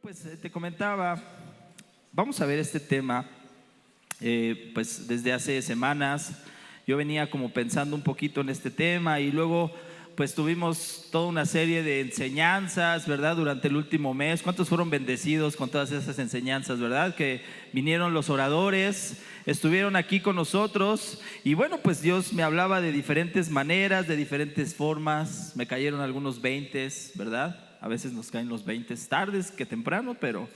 Pues te comentaba, vamos a ver este tema, pues desde hace semanas yo venía como pensando un poquito en este tema y luego pues tuvimos toda una serie de enseñanzas, ¿verdad? Durante el último mes. ¿Cuántos fueron bendecidos con todas esas enseñanzas, verdad? Que vinieron los oradores, estuvieron aquí con nosotros y bueno, pues Dios me hablaba de diferentes maneras, de diferentes formas. Me cayeron algunos 20, ¿verdad? A veces nos caen los 20 tardes que temprano, pero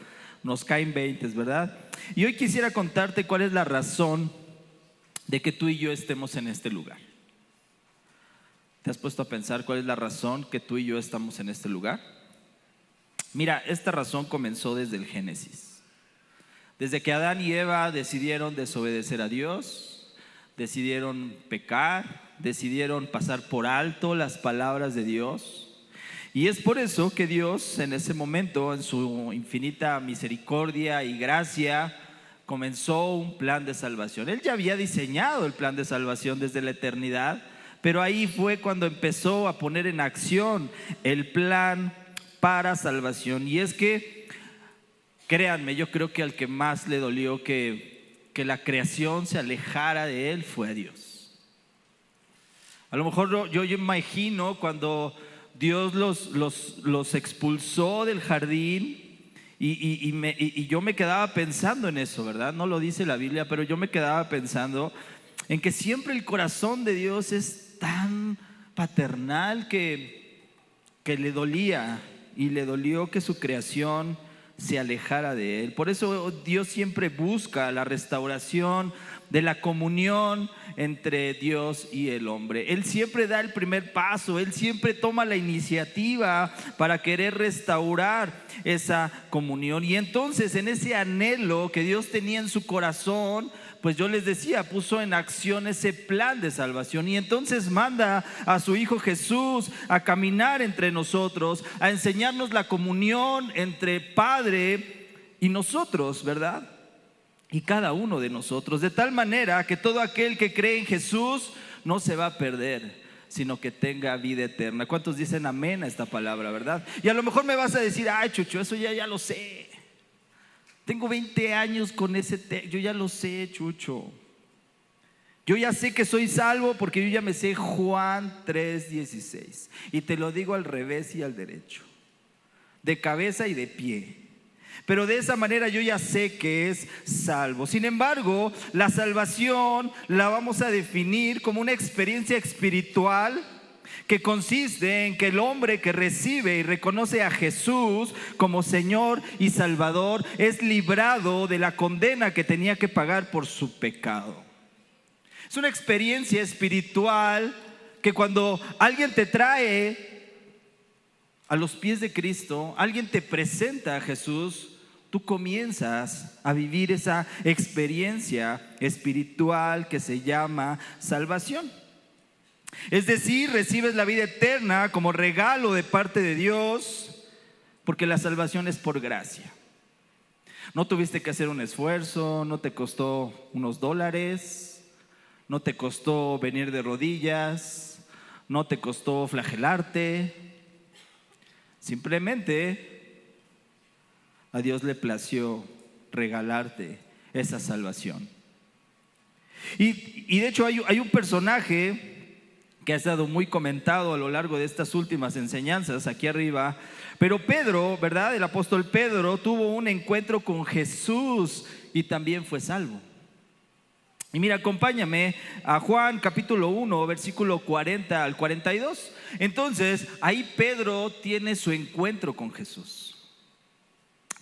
nos caen 20, ¿verdad? Y hoy quisiera contarte cuál es la razón de que tú y yo estemos en este lugar. ¿Te has puesto a pensar cuál es la razón que tú y yo estamos en este lugar? Mira, esta razón comenzó desde el Génesis. Desde que Adán y Eva decidieron desobedecer a Dios, decidieron pecar, decidieron pasar por alto las palabras de Dios. Y es por eso que Dios en ese momento, en su infinita misericordia y gracia, comenzó un plan de salvación. Él ya había diseñado el plan de salvación desde la eternidad, pero ahí fue cuando empezó a poner en acción el plan para salvación. Y es que, créanme, yo creo que al que más le dolió que la creación se alejara de él fue a Dios. A lo mejor yo imagino cuando Dios los expulsó del jardín y yo me quedaba pensando en eso, ¿verdad? No lo dice la Biblia, pero yo me quedaba pensando en que siempre el corazón de Dios es tan paternal que le dolía y le dolió que su creación se alejara de él. Por eso Dios siempre busca la restauración de la comunión entre Dios y el hombre. Él siempre da el primer paso, Él siempre toma la iniciativa para querer restaurar esa comunión. Y entonces en ese anhelo que Dios tenía en su corazón, pues yo les decía, puso en acción ese plan de salvación y entonces manda a su Hijo Jesús a caminar entre nosotros, a enseñarnos la comunión entre Padre y nosotros, ¿verdad? Y cada uno de nosotros, de tal manera que todo aquel que cree en Jesús no se va a perder, sino que tenga vida eterna. ¿Cuántos dicen amén a esta palabra, verdad? Y a lo mejor me vas a decir, ay, Chucho, eso ya lo sé. Tengo 20 años con ese yo ya lo sé, Chucho. Yo ya sé que soy salvo porque yo ya me sé Juan 3:16. Y te lo digo al revés y al derecho, de cabeza y de pie. Pero de esa manera yo ya sé que es salvo. Sin embargo, la salvación la vamos a definir como una experiencia espiritual que consiste en que el hombre que recibe y reconoce a Jesús como Señor y Salvador es librado de la condena que tenía que pagar por su pecado. Es una experiencia espiritual que cuando alguien te trae a los pies de Cristo, alguien te presenta a Jesús, tú comienzas a vivir esa experiencia espiritual que se llama salvación. Es decir, recibes la vida eterna como regalo de parte de Dios, porque la salvación es por gracia. No tuviste que hacer un esfuerzo, no te costó unos dólares, no te costó venir de rodillas, no te costó flagelarte. Simplemente a Dios le plació regalarte esa salvación. Y de hecho hay un personaje que ha estado muy comentado a lo largo de estas últimas enseñanzas aquí arriba. Pero Pedro, ¿verdad? El apóstol Pedro tuvo un encuentro con Jesús y también fue salvo. Y mira, acompáñame a Juan capítulo 1, versículo 40 al 42. Entonces, ahí Pedro tiene su encuentro con Jesús.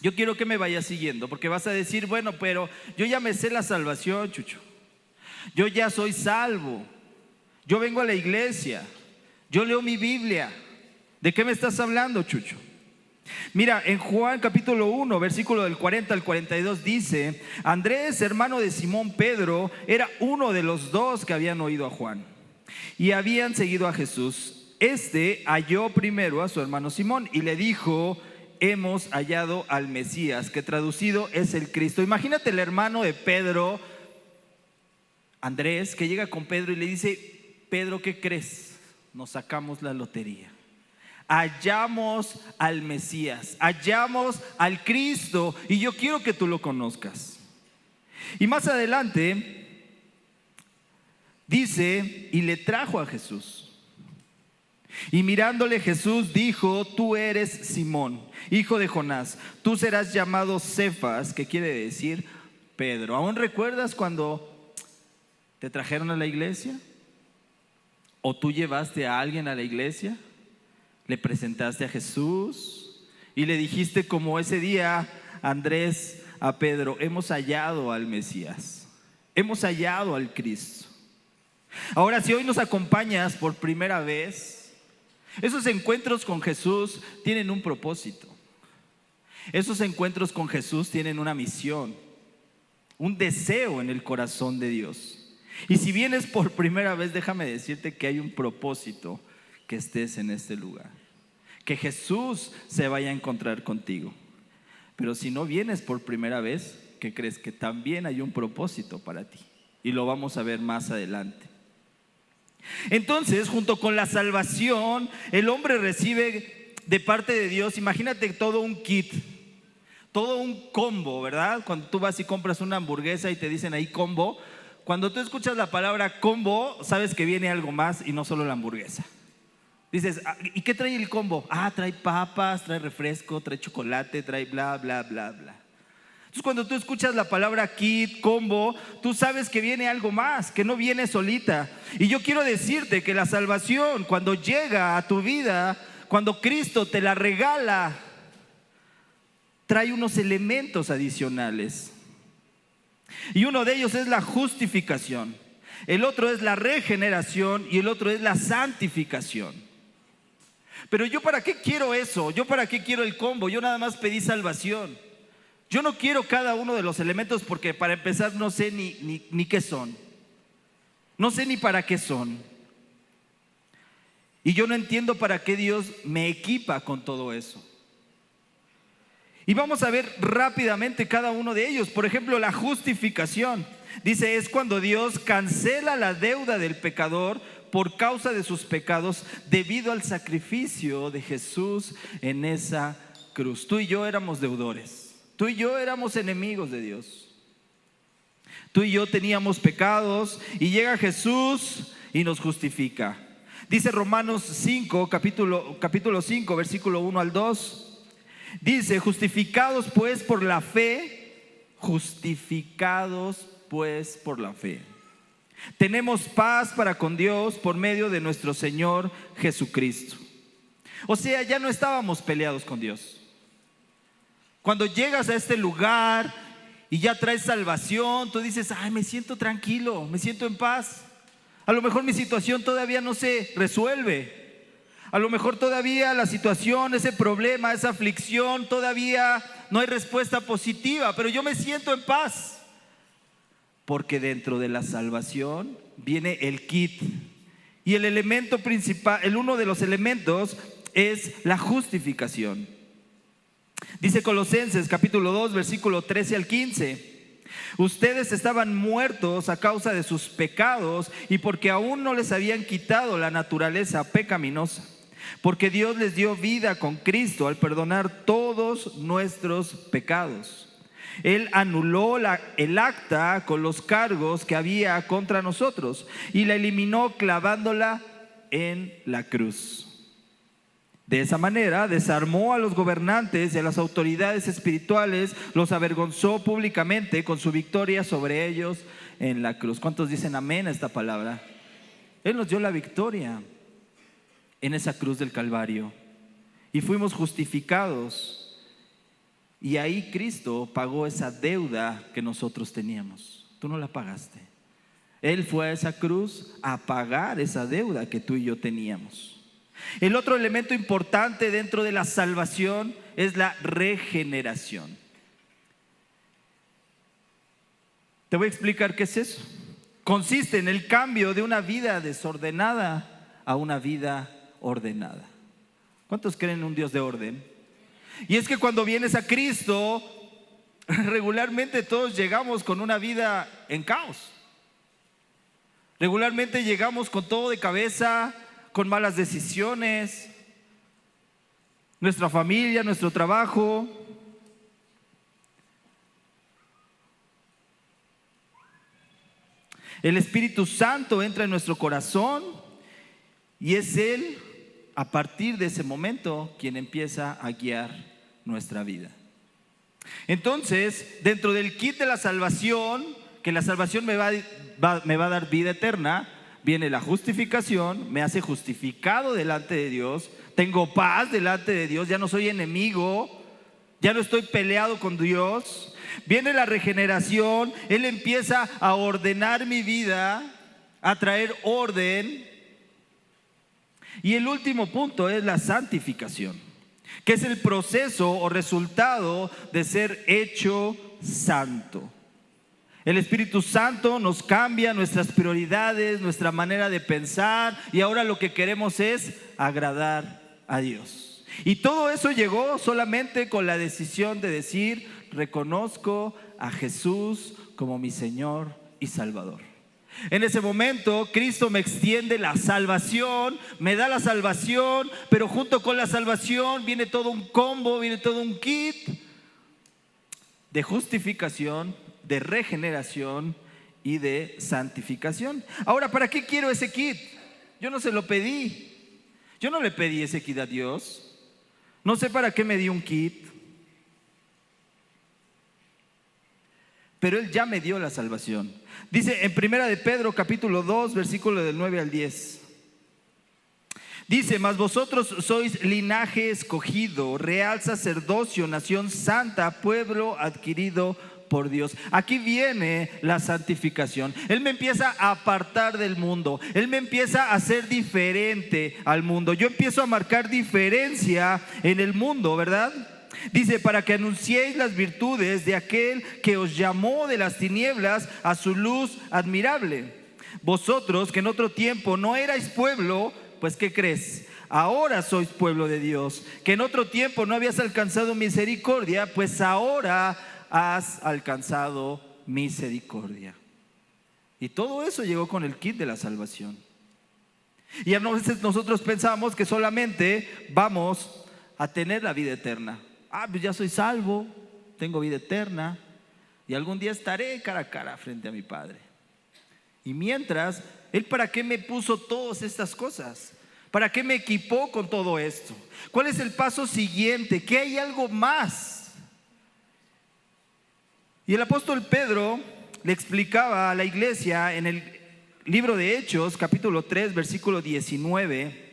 Yo quiero que me vayas siguiendo, porque vas a decir, bueno, pero yo ya me sé la salvación, Chucho. Yo ya soy salvo. Yo vengo a la iglesia, yo leo mi Biblia. ¿De qué me estás hablando, Chucho? Mira, en Juan capítulo 1, versículo del 40 al 42 dice: Andrés, hermano de Simón Pedro, era uno de los dos que habían oído a Juan y habían seguido a Jesús. Este halló primero a su hermano Simón y le dijo: hemos hallado al Mesías, que traducido es el Cristo. Imagínate el hermano de Pedro, Andrés, que llega con Pedro y le dice: Pedro, ¿qué crees? Nos sacamos la lotería. hallamos al Mesías, hallamos al Cristo, y yo quiero que tú lo conozcas. Y más adelante dice, y le trajo a Jesús. Y mirándole Jesús dijo: tú eres Simón, hijo de Jonás, tú serás llamado Cefas, que quiere decir Pedro. ¿Aún recuerdas cuando te trajeron a la iglesia? ¿O tú llevaste a alguien a la iglesia? Le presentaste a Jesús y le dijiste, como ese día Andrés a Pedro: hemos hallado al Mesías, hemos hallado al Cristo. Ahora, si hoy nos acompañas por primera vez, esos encuentros con Jesús tienen un propósito. Esos encuentros con Jesús tienen una misión, un deseo en el corazón de Dios. Y si vienes por primera vez, déjame decirte que hay un propósito que estés en este lugar, que Jesús se vaya a encontrar contigo. Pero si no vienes por primera vez, ¿qué crees? Que también hay un propósito para ti, y lo vamos a ver más adelante. Entonces, junto con la salvación, el hombre recibe de parte de Dios, imagínate, todo un kit, todo un combo, ¿verdad? Cuando tú vas y compras una hamburguesa y te dicen ahí combo, cuando tú escuchas la palabra combo, sabes que viene algo más y no solo la hamburguesa. Dices, ¿y qué trae el combo? Trae papas, trae refresco, trae chocolate, trae bla, bla, bla, bla. Entonces, cuando tú escuchas la palabra kit, combo, tú sabes que viene algo más, que no viene solita. Y yo quiero decirte que la salvación, cuando llega a tu vida, cuando Cristo te la regala, trae unos elementos adicionales. Y uno de ellos es la justificación, el otro es la regeneración y el otro es la santificación. Pero yo, ¿para qué quiero eso? ¿Yo para qué quiero el combo? Yo nada más pedí salvación. Yo no quiero cada uno de los elementos, porque para empezar no sé ni qué son. No sé ni para qué son. Y yo no entiendo para qué Dios me equipa con todo eso. Y vamos a ver rápidamente cada uno de ellos. Por ejemplo, la justificación. Dice, es cuando Dios cancela la deuda del pecador por causa de sus pecados, debido al sacrificio de Jesús en esa cruz. Tú y yo éramos deudores. Tú y yo éramos enemigos de Dios. Tú y yo teníamos pecados, y llega Jesús y nos justifica. Dice Romanos 5, capítulo 5, versículo 1 al 2. Dice, justificados pues por la fe, tenemos paz para con Dios por medio de nuestro Señor Jesucristo. O sea, ya no estábamos peleados con Dios. Cuando llegas a este lugar y ya traes salvación, tú dices, me siento tranquilo, me siento en paz. A lo mejor mi situación todavía no se resuelve. A lo mejor todavía la situación, ese problema, esa aflicción, todavía no hay respuesta positiva, pero yo me siento en paz. Porque dentro de la salvación viene el kit. Y el elemento principal, uno de los elementos es la justificación. Dice Colosenses capítulo 2, versículo 13 al 15. Ustedes estaban muertos a causa de sus pecados y porque aún no les habían quitado la naturaleza pecaminosa. Porque Dios les dio vida con Cristo al perdonar todos nuestros pecados. Él anuló el acta con los cargos que había contra nosotros y la eliminó clavándola en la cruz. De esa manera desarmó a los gobernantes y a las autoridades espirituales, los avergonzó públicamente con su victoria sobre ellos en la cruz. ¿Cuántos dicen amén a esta palabra? Él nos dio la victoria en esa cruz del Calvario y fuimos justificados. Y ahí Cristo pagó esa deuda que nosotros teníamos. Tú no la pagaste. Él fue a esa cruz a pagar esa deuda que tú y yo teníamos. El otro elemento importante dentro de la salvación es la regeneración. Te voy a explicar qué es eso. Consiste en el cambio de una vida desordenada a una vida ordenada. ¿Cuántos creen en un Dios de orden? Y es que cuando vienes a Cristo, regularmente todos llegamos con una vida en caos. Regularmente llegamos con todo de cabeza, con malas decisiones, nuestra familia, nuestro trabajo. El Espíritu Santo entra en nuestro corazón y es Él, a partir de ese momento, quien empieza a guiar nuestra vida. Entonces, dentro del kit de la salvación, que la salvación me va a dar vida eterna, viene la justificación, me hace justificado delante de Dios, tengo paz delante de Dios, ya no soy enemigo, ya no estoy peleado con Dios. Viene la regeneración, Él empieza a ordenar mi vida, a traer orden. Y el último punto es la santificación, que es el proceso o resultado de ser hecho santo. El Espíritu Santo nos cambia nuestras prioridades, nuestra manera de pensar, y ahora lo que queremos es agradar a Dios. Y todo eso llegó solamente con la decisión de decir: reconozco a Jesús como mi Señor y Salvador. En ese momento Cristo me extiende la salvación, me da la salvación, pero junto con la salvación viene todo un combo, viene todo un kit de justificación, de regeneración y de santificación. Ahora, ¿para qué quiero ese kit? Yo no se lo pedí. Yo no le pedí ese kit a Dios. No sé para qué me dio un kit. Pero Él ya me dio la salvación. Dice en Primera de Pedro capítulo 2 versículo del 9 al 10. Dice: mas vosotros sois linaje escogido, real sacerdocio, nación santa, pueblo adquirido por Dios. Aquí viene la santificación. Él me empieza a apartar del mundo. Él me empieza a hacer diferente al mundo. Yo empiezo a marcar diferencia en el mundo, ¿verdad? Dice: para que anunciéis las virtudes de aquel que os llamó de las tinieblas a su luz admirable. Vosotros que en otro tiempo no erais pueblo, pues ¿qué crees? Ahora sois pueblo de Dios. Que en otro tiempo no habías alcanzado misericordia, pues ahora has alcanzado misericordia. Y todo eso llegó con el kit de la salvación. Y a veces nosotros pensamos que solamente vamos a tener la vida eterna. Pues ya soy salvo, tengo vida eterna y algún día estaré cara a cara frente a mi Padre. Y mientras, ¿Él para qué me puso todas estas cosas? ¿Para qué me equipó con todo esto? ¿Cuál es el paso siguiente? ¿Qué hay algo más? Y el apóstol Pedro le explicaba a la iglesia en el libro de Hechos, capítulo 3, versículo 19.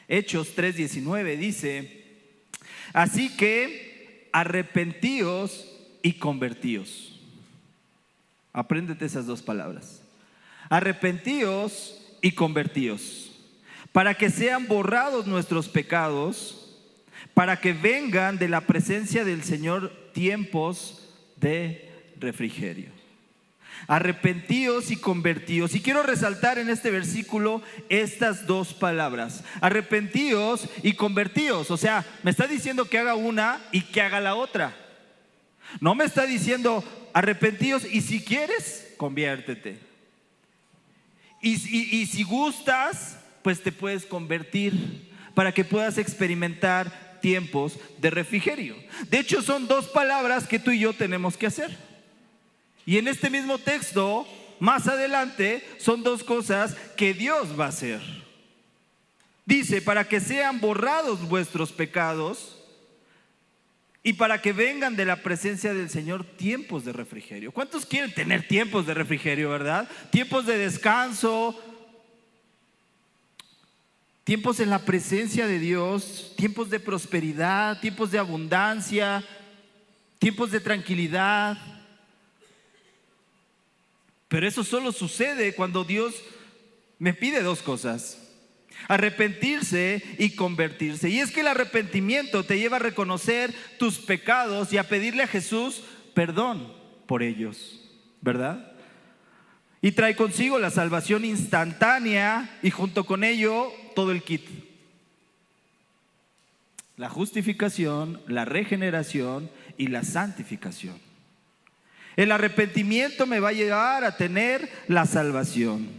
Hechos 3:19 dice: así que arrepentíos y convertíos. Apréndete esas dos palabras. Arrepentíos y convertíos, para que sean borrados nuestros pecados, para que vengan de la presencia del Señor tiempos de refrigerio. Arrepentíos y convertíos. Y quiero resaltar en este versículo estas dos palabras: arrepentíos y convertíos. O sea, me está diciendo que haga una y que haga la otra. No me está diciendo arrepentíos y si quieres, conviértete. Y si gustas, pues te puedes convertir para que puedas experimentar tiempos de refrigerio. De hecho, son dos palabras que tú y yo tenemos que hacer. Y en este mismo texto, más adelante, son dos cosas que Dios va a hacer. Dice: para que sean borrados vuestros pecados y para que vengan de la presencia del Señor tiempos de refrigerio. ¿Cuántos quieren tener tiempos de refrigerio, verdad? Tiempos de descanso, tiempos en la presencia de Dios, tiempos de prosperidad, tiempos de abundancia, tiempos de tranquilidad. Pero eso solo sucede cuando Dios me pide dos cosas: arrepentirse y convertirse. Y es que el arrepentimiento te lleva a reconocer tus pecados y a pedirle a Jesús perdón por ellos, ¿verdad? Y trae consigo la salvación instantánea y junto con ello todo el kit: la justificación, la regeneración y la santificación. El arrepentimiento me va a llevar a tener la salvación.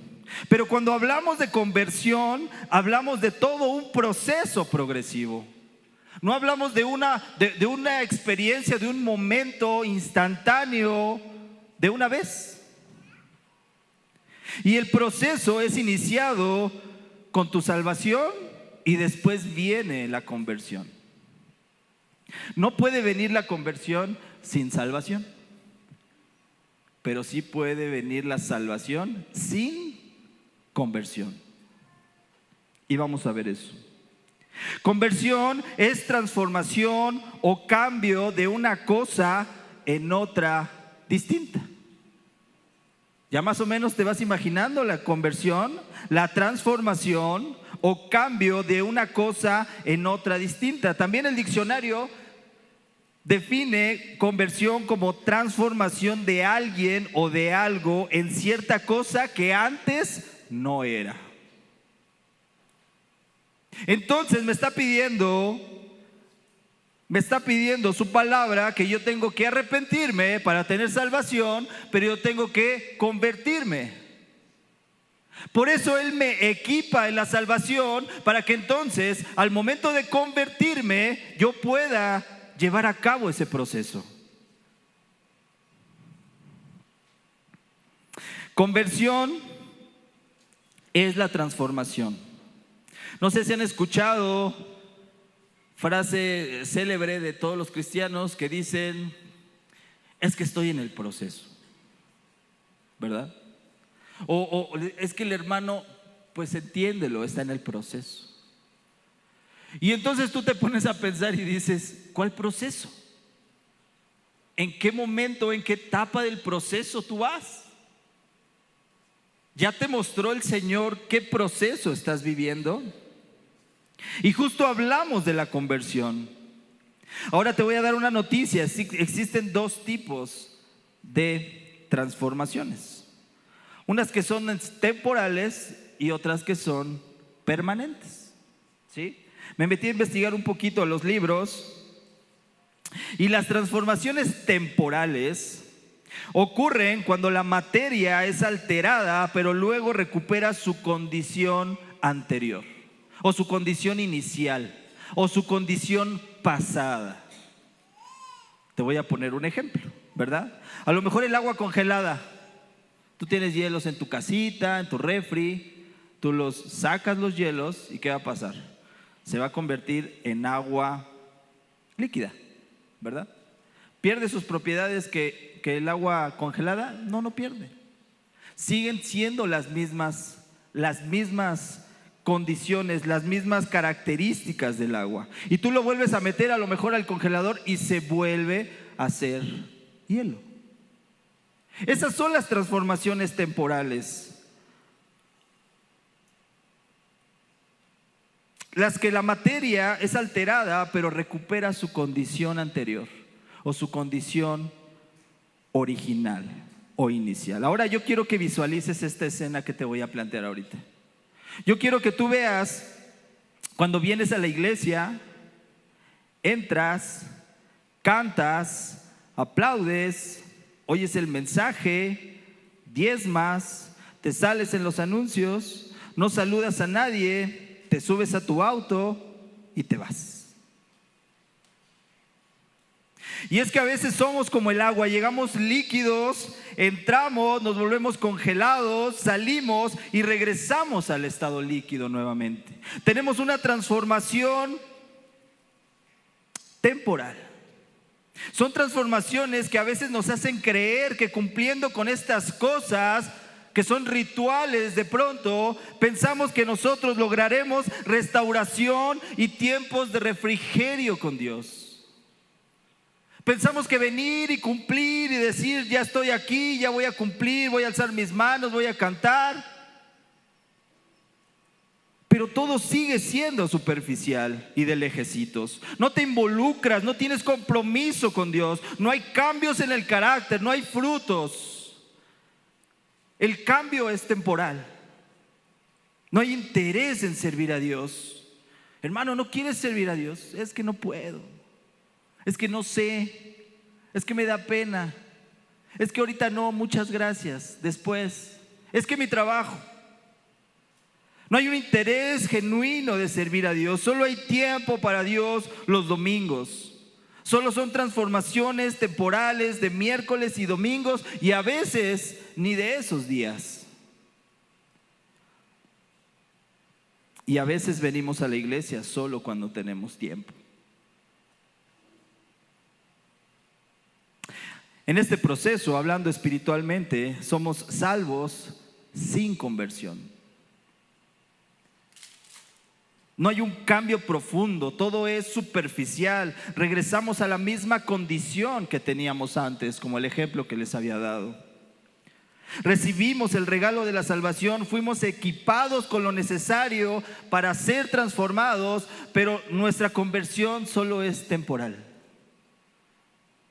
Pero cuando hablamos de conversión, hablamos de todo un proceso progresivo. No hablamos de una experiencia, de un momento instantáneo, de una vez. Y el proceso es iniciado con tu salvación y después viene la conversión. No puede venir la conversión sin salvación, pero sí puede venir la salvación sin conversión. Y vamos a ver eso. Conversión es transformación o cambio de una cosa en otra distinta. Ya más o menos te vas imaginando la conversión, la transformación o cambio de una cosa en otra distinta. También el diccionario define conversión como transformación de alguien o de algo en cierta cosa que antes no era. Entonces me está pidiendo su palabra que yo tengo que arrepentirme para tener salvación, pero yo tengo que convertirme. Por eso Él me equipa en la salvación para que entonces al momento de convertirme yo pueda llevar a cabo ese proceso. Conversión es la transformación. No sé si han escuchado frase célebre de todos los cristianos que dicen: es que estoy en el proceso, ¿verdad? O es que el hermano, pues entiéndelo, está en el proceso. Y entonces tú te pones a pensar y dices: ¿cuál proceso? ¿En qué momento, en qué etapa del proceso tú vas? ¿Ya te mostró el Señor qué proceso estás viviendo? Y justo hablamos de la conversión. Ahora te voy a dar una noticia. Existen dos tipos de transformaciones. Unas que son temporales y otras que son permanentes. ¿Sí? Me metí a investigar un poquito los libros. Y las transformaciones temporales ocurren cuando la materia es alterada, pero luego recupera su condición anterior, o su condición inicial, o su condición pasada. Te voy a poner un ejemplo, ¿verdad? A lo mejor el agua congelada. Tú tienes hielos en tu casita, en tu refri, tú sacas los hielos y ¿qué va a pasar? Se va a convertir en agua líquida, ¿verdad? ¿Pierde sus propiedades que el agua congelada? No pierde. Siguen siendo las mismas condiciones, las mismas características del agua. Y tú lo vuelves a meter a lo mejor al congelador y se vuelve a hacer hielo. Esas son las transformaciones temporales. Las que la materia es alterada, pero recupera su condición anterior o su condición original o inicial. Ahora yo quiero que visualices esta escena que te voy a plantear ahorita. Yo quiero que tú veas cuando vienes a la iglesia, entras, cantas, aplaudes, oyes el mensaje, diezmas, te sales en los anuncios, no saludas a nadie, te subes a tu auto y te vas. Y es que a veces somos como el agua, llegamos líquidos, entramos, nos volvemos congelados, salimos y regresamos al estado líquido nuevamente. Tenemos una transformación temporal. Son transformaciones que a veces nos hacen creer que cumpliendo con estas cosas que son rituales, de pronto pensamos que nosotros lograremos restauración y tiempos de refrigerio con Dios. Pensamos que venir y cumplir y decir: ya estoy aquí, ya voy a cumplir, voy a alzar mis manos, voy a cantar. Pero todo sigue siendo superficial y de lejecitos. No te involucras, no tienes compromiso con Dios, no hay cambios en el carácter, no hay frutos. El cambio es temporal. No hay interés en servir a Dios. Hermano, ¿no quieres servir a Dios? Es que no puedo. Es que no sé. Es que me da pena. Es que ahorita no, muchas gracias. Después. Es que mi trabajo. No hay un interés genuino de servir a Dios. Solo hay tiempo para Dios los domingos. Solo son transformaciones temporales de miércoles y domingos, y a veces ni de esos días. Y a veces venimos a la iglesia solo cuando tenemos tiempo. En este proceso, hablando espiritualmente, somos salvos sin conversión. No hay un cambio profundo, todo es superficial. Regresamos a la misma condición que teníamos antes, como el ejemplo que les había dado. Recibimos el regalo de la salvación, fuimos equipados con lo necesario para ser transformados, pero nuestra conversión solo es temporal.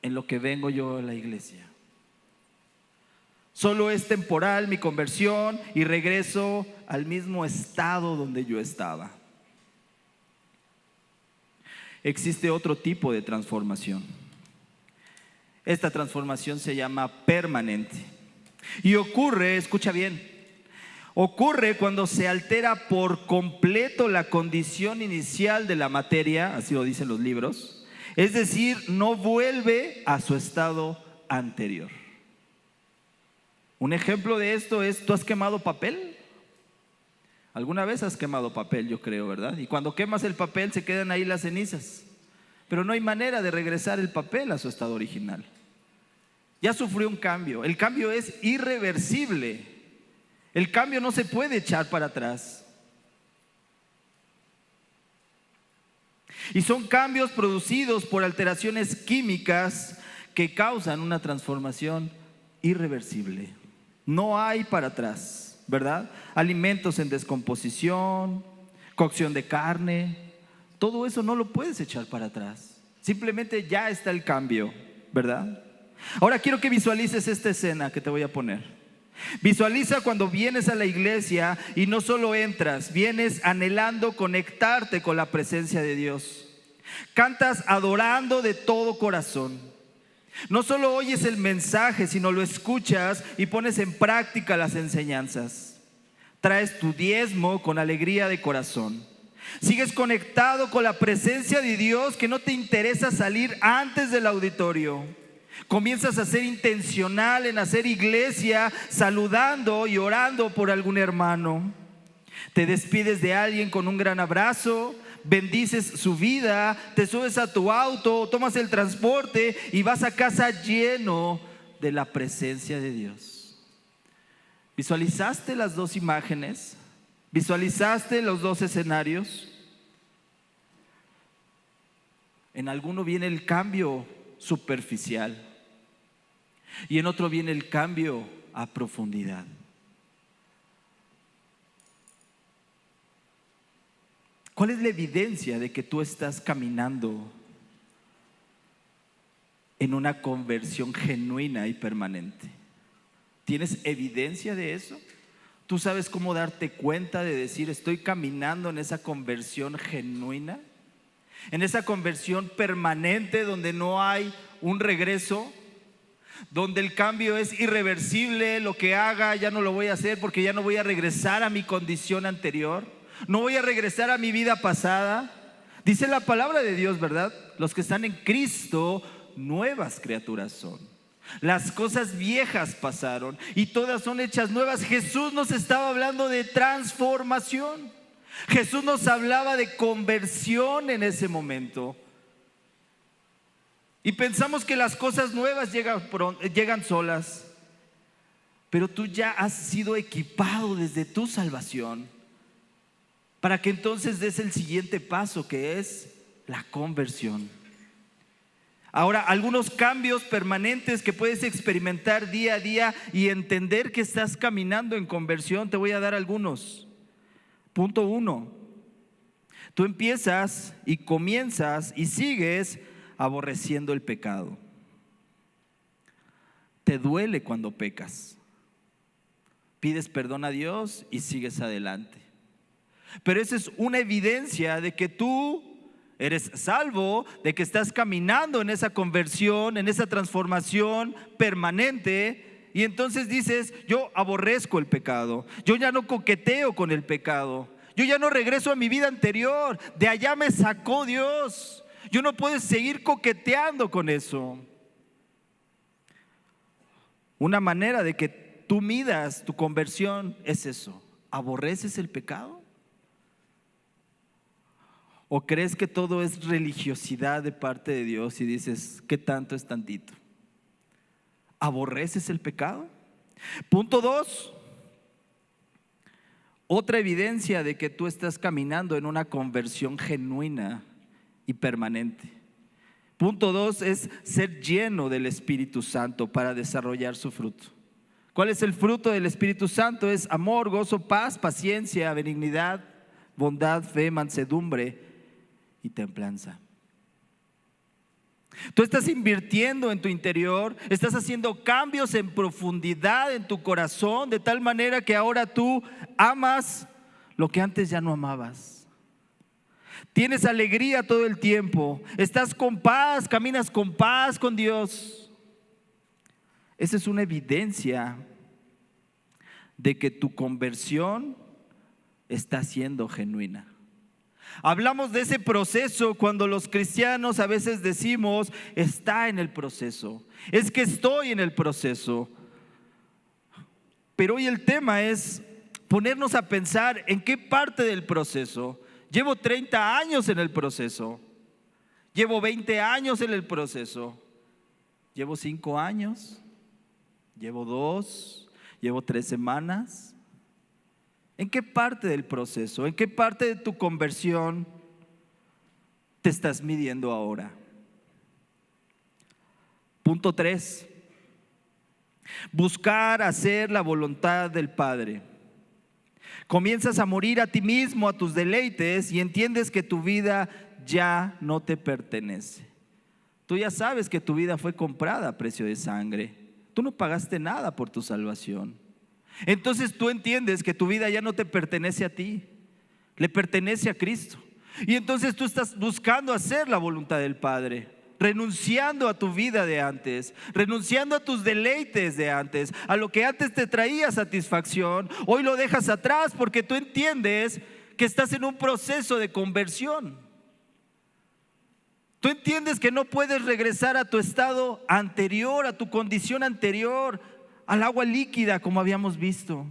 En lo que vengo yo a la iglesia. Solo es temporal mi conversión y regreso al mismo estado donde yo estaba. Existe otro tipo de transformación. Esta transformación se llama permanente. Y ocurre, escucha bien, ocurre cuando se altera por completo la condición inicial de la materia, así lo dicen los libros. Es decir, no vuelve a su estado anterior. Un ejemplo de esto es, ¿tú has quemado papel? Alguna vez has quemado papel, yo creo, ¿verdad? Y cuando quemas el papel se quedan ahí las cenizas. Pero no hay manera de regresar el papel a su estado original. Ya sufrió un cambio. El cambio es irreversible. El cambio no se puede echar para atrás. Y son cambios producidos por alteraciones químicas que causan una transformación irreversible. No hay para atrás, ¿verdad? Alimentos en descomposición, cocción de carne, todo eso no lo puedes echar para atrás. Simplemente ya está el cambio, ¿verdad? Ahora quiero que visualices esta escena que te voy a poner. Visualiza cuando vienes a la iglesia y no solo entras, vienes anhelando conectarte con la presencia de Dios. Cantas adorando de todo corazón. No solo oyes el mensaje, sino lo escuchas y pones en práctica las enseñanzas. Traes tu diezmo con alegría de corazón. Sigues conectado con la presencia de Dios, que no te interesa salir antes del auditorio. Comienzas a ser intencional en hacer iglesia, saludando y orando por algún hermano. Te despides de alguien con un gran abrazo, bendices su vida, te subes a tu auto, tomas el transporte y vas a casa lleno de la presencia de Dios. ¿Visualizaste las dos imágenes? ¿Visualizaste los dos escenarios? En alguno viene el cambio superficial y en otro viene el cambio a profundidad. ¿Cuál es la evidencia de que tú estás caminando en una conversión genuina y permanente? ¿Tienes evidencia de eso? ¿Tú sabes cómo darte cuenta de decir estoy caminando en esa conversión genuina? En esa conversión permanente donde no hay un regreso, donde el cambio es irreversible, lo que haga ya no lo voy a hacer porque ya no voy a regresar a mi condición anterior, no voy a regresar a mi vida pasada. Dice la palabra de Dios, ¿verdad? Los que están en Cristo, nuevas criaturas son. Las cosas viejas pasaron y todas son hechas nuevas. Jesús nos estaba hablando de transformación. Jesús nos hablaba de conversión en ese momento. Y pensamos que las cosas nuevas llegan solas. Pero tú ya has sido equipado desde tu salvación para que entonces des el siguiente paso, que es la conversión. Ahora, algunos cambios permanentes que puedes experimentar día a día y entender que estás caminando en conversión, te voy a dar algunos. Punto 1. Tú empiezas y comienzas y sigues aborreciendo el pecado. Te duele cuando pecas. Pides perdón a Dios y sigues adelante. Pero esa es una evidencia de que tú eres salvo, de que estás caminando en esa conversión, en esa transformación permanente Y entonces dices, yo aborrezco el pecado, yo ya no coqueteo con el pecado, yo ya no regreso a mi vida anterior, de allá me sacó Dios, yo no puedo seguir coqueteando con eso. Una manera de que tú midas tu conversión es eso. ¿Aborreces el pecado? ¿O crees que todo es religiosidad de parte de Dios y dices, ¿qué tanto es tantito? ¿Aborreces el pecado? Punto 2. Otra evidencia de que tú estás caminando en una conversión genuina y permanente. Punto 2 es ser lleno del Espíritu Santo para desarrollar su fruto. ¿Cuál es el fruto del Espíritu Santo? Es amor, gozo, paz, paciencia, benignidad, bondad, fe, mansedumbre y templanza. Tú estás invirtiendo en tu interior, estás haciendo cambios en profundidad en tu corazón, de tal manera que ahora tú amas lo que antes ya no amabas. Tienes alegría todo el tiempo, estás con paz, caminas con paz con Dios. Esa es una evidencia de que tu conversión está siendo genuina. Hablamos de ese proceso cuando los cristianos a veces decimos, está en el proceso, es que estoy en el proceso. Pero hoy el tema es ponernos a pensar en qué parte del proceso. Llevo 30 años en el proceso, llevo 20 años en el proceso, llevo 5 años, llevo 2, llevo 3 semanas. ¿En qué parte del proceso, en qué parte de tu conversión te estás midiendo ahora? Punto 3. Buscar hacer la voluntad del Padre. Comienzas a morir a ti mismo, a tus deleites, y entiendes que tu vida ya no te pertenece. Tú ya sabes que tu vida fue comprada a precio de sangre. Tú no pagaste nada por tu salvación. Entonces tú entiendes que tu vida ya no te pertenece a ti, le pertenece a Cristo. Y entonces tú estás buscando hacer la voluntad del Padre, renunciando a tu vida de antes, renunciando a tus deleites de antes, a lo que antes te traía satisfacción. Hoy lo dejas atrás porque tú entiendes que estás en un proceso de conversión. Tú entiendes que no puedes regresar a tu estado anterior, a tu condición anterior, al agua líquida como habíamos visto.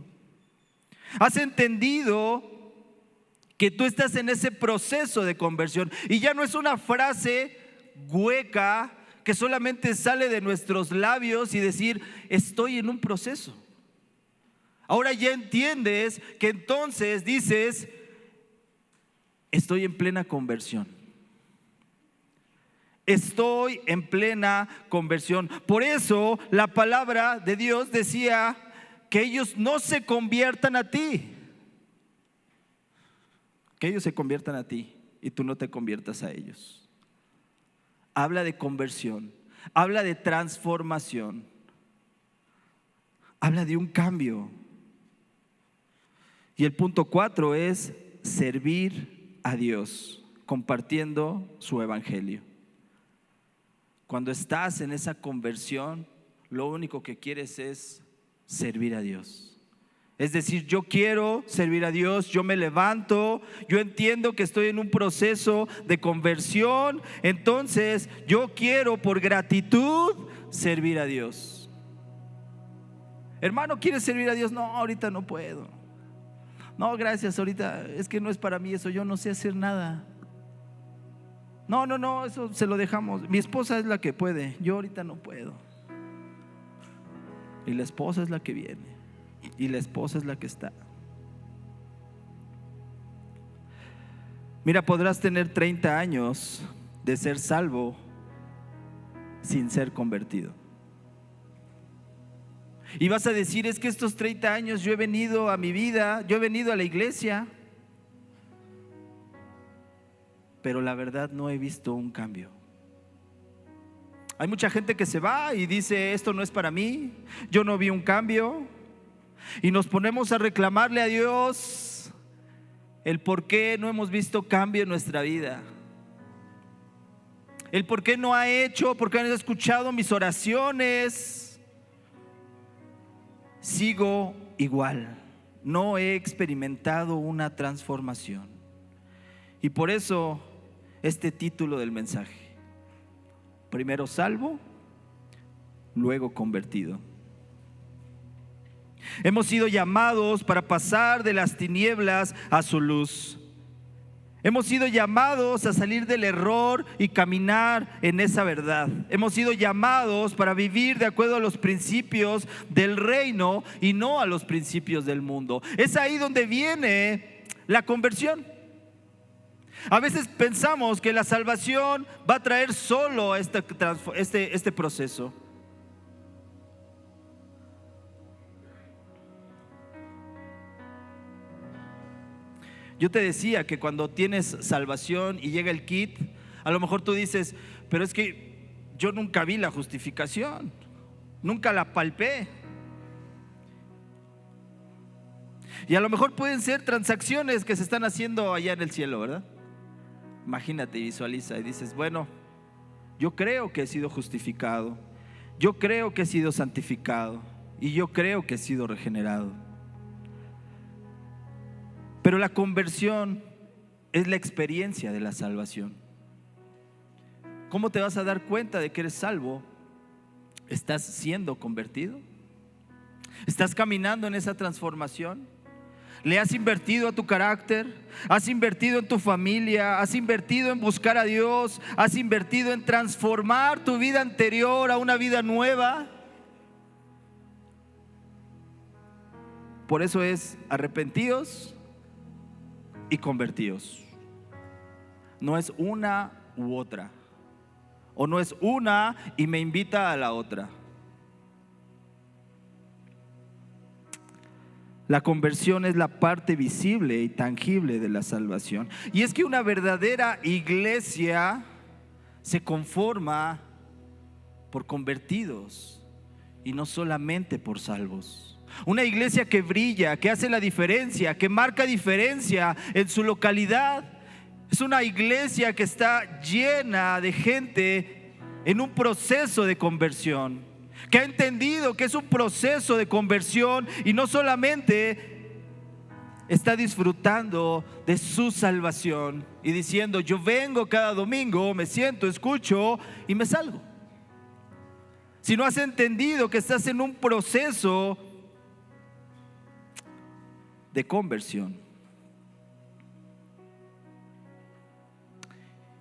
Has entendido que tú estás en ese proceso de conversión y ya no es una frase hueca que solamente sale de nuestros labios y decir estoy en un proceso. Ahora ya entiendes que entonces dices estoy en plena conversión. Estoy en plena conversión. Por eso la palabra de Dios decía que ellos no se conviertan a ti, que ellos se conviertan a ti y tú no te conviertas a ellos. Habla de conversión, habla de transformación, habla de un cambio. Y el punto 4 es servir a Dios compartiendo su evangelio. Cuando estás en esa conversión, lo único que quieres es servir a Dios. Es decir, yo quiero servir a Dios, yo me levanto, yo entiendo que estoy en un proceso de conversión, entonces yo quiero por gratitud servir a Dios. Hermano, ¿quieres servir a Dios? No, ahorita no puedo. No, gracias, ahorita es que no es para mí eso, yo no sé hacer nada. No, eso se lo dejamos. Mi esposa es la que puede, yo ahorita no puedo. Y la esposa es la que viene, y la esposa es la que está. Mira, podrás tener 30 años de ser salvo sin ser convertido. Y vas a decir, es que estos 30 años yo he venido a mi vida, yo he venido a la iglesia, pero la verdad no he visto un cambio. Hay mucha gente que se va y dice, esto no es para mí, yo no vi un cambio. Y nos ponemos a reclamarle a Dios el por qué no hemos visto cambio en nuestra vida. El por qué no ha hecho, porque han escuchado mis oraciones. sigo igual, no he experimentado una transformación. Y por eso este título del mensaje: primero salvo, luego convertido. Hemos sido llamados para pasar de las tinieblas a su luz. Hemos sido llamados a salir del error y caminar en esa verdad. Hemos sido llamados para vivir de acuerdo a los principios del reino y no a los principios del mundo. Es ahí donde viene la conversión. A veces pensamos que la salvación va a traer solo este proceso. Yo te decía que cuando tienes salvación y llega el kit, a lo mejor tú dices, pero es que yo nunca vi la justificación, nunca la palpé. Y a lo mejor pueden ser transacciones que se están haciendo allá en el cielo, ¿verdad? Imagínate y visualiza y dices, bueno, yo creo que he sido justificado, yo creo que he sido santificado y yo creo que he sido regenerado. Pero la conversión es la experiencia de la salvación. ¿Cómo te vas a dar cuenta de que eres salvo? ¿Estás siendo convertido? ¿Estás caminando en esa transformación? ¿Le has invertido a tu carácter? ¿Has invertido en tu familia? ¿Has invertido en buscar a Dios? ¿Has invertido en transformar tu vida anterior a una vida nueva? Por eso es arrepentidos y convertidos. No es una u otra, o no es una y me invita a la otra. La conversión es la parte visible y tangible de la salvación. Y es que una verdadera iglesia se conforma por convertidos y no solamente por salvos. Una iglesia que brilla, que hace la diferencia, que marca diferencia en su localidad, es una iglesia que está llena de gente en un proceso de conversión, que ha entendido que es un proceso de conversión y no solamente está disfrutando de su salvación y diciendo, yo vengo cada domingo, me siento, escucho y me salgo. Si no has entendido que estás en un proceso de conversión.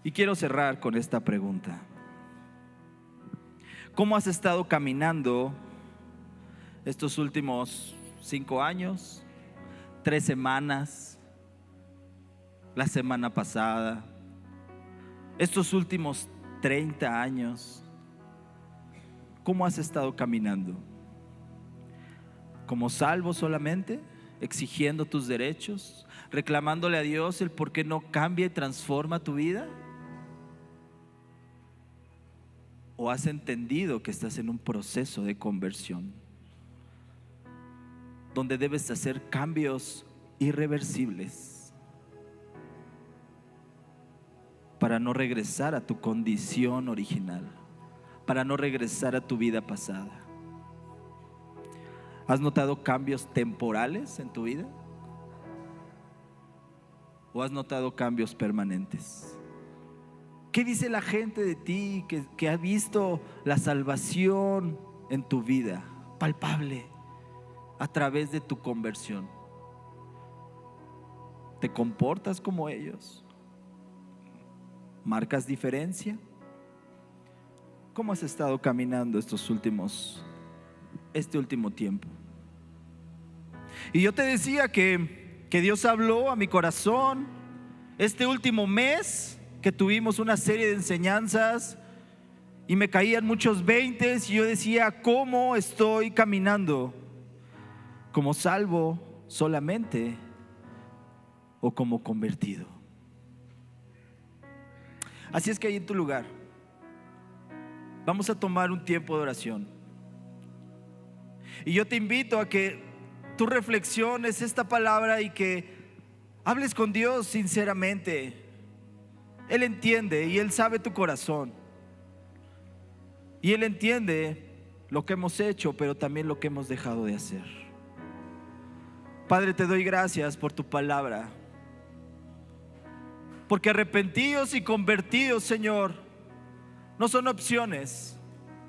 Y quiero cerrar con esta pregunta: ¿cómo has estado caminando estos últimos 5 años, 3 semanas, la semana pasada, estos últimos 30 años? ¿Cómo has estado caminando? ¿Como salvo solamente? ¿Exigiendo tus derechos? ¿Reclamándole a Dios el por qué no cambia y transforma tu vida? ¿O has entendido que estás en un proceso de conversión donde debes hacer cambios irreversibles para no regresar a tu condición original, para no regresar a tu vida pasada? ¿Has notado cambios temporales en tu vida? ¿O has notado cambios permanentes? ¿Qué dice la gente de ti que ha visto la salvación en tu vida, palpable, a través de tu conversión? ¿Te comportas como ellos? ¿Marcas diferencia? ¿Cómo has estado caminando este último tiempo? Y yo te decía que Dios habló a mi corazón este último mes, que tuvimos una serie de enseñanzas y me caían muchos veintes y yo decía, ¿cómo estoy caminando? ¿Como salvo solamente o como convertido? Así es que ahí en tu lugar vamos a tomar un tiempo de oración. Y yo te invito a que tú reflexiones esta palabra y que hables con Dios sinceramente. Él entiende y Él sabe tu corazón. Y Él entiende lo que hemos hecho, pero también lo que hemos dejado de hacer. Padre, te doy gracias por tu palabra, porque arrepentidos y convertidos, Señor, no son opciones,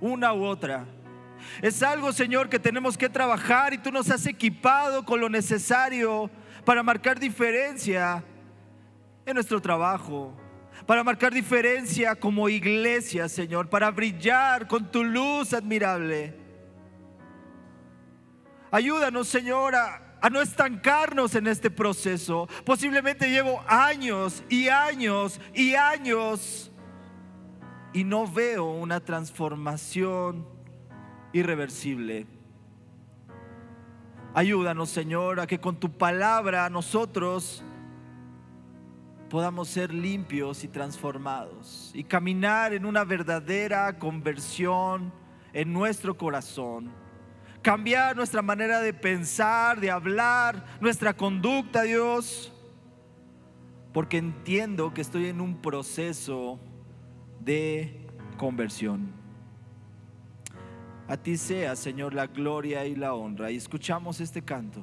una u otra. Es algo, Señor, que tenemos que trabajar, y tú nos has equipado con lo necesario para marcar diferencia en nuestro trabajo, para marcar diferencia como iglesia, Señor, para brillar con tu luz admirable. Ayúdanos, Señor, a no estancarnos en este proceso. Posiblemente llevo años y años y años y no veo una transformación irreversible. Ayúdanos, Señor, a que con tu palabra nosotros podamos ser limpios y transformados y caminar en una verdadera conversión en nuestro corazón. Cambiar nuestra manera de pensar, de hablar, nuestra conducta, Dios, porque entiendo que estoy en un proceso de conversión. A ti sea, Señor, la gloria y la honra. Y escuchamos este canto.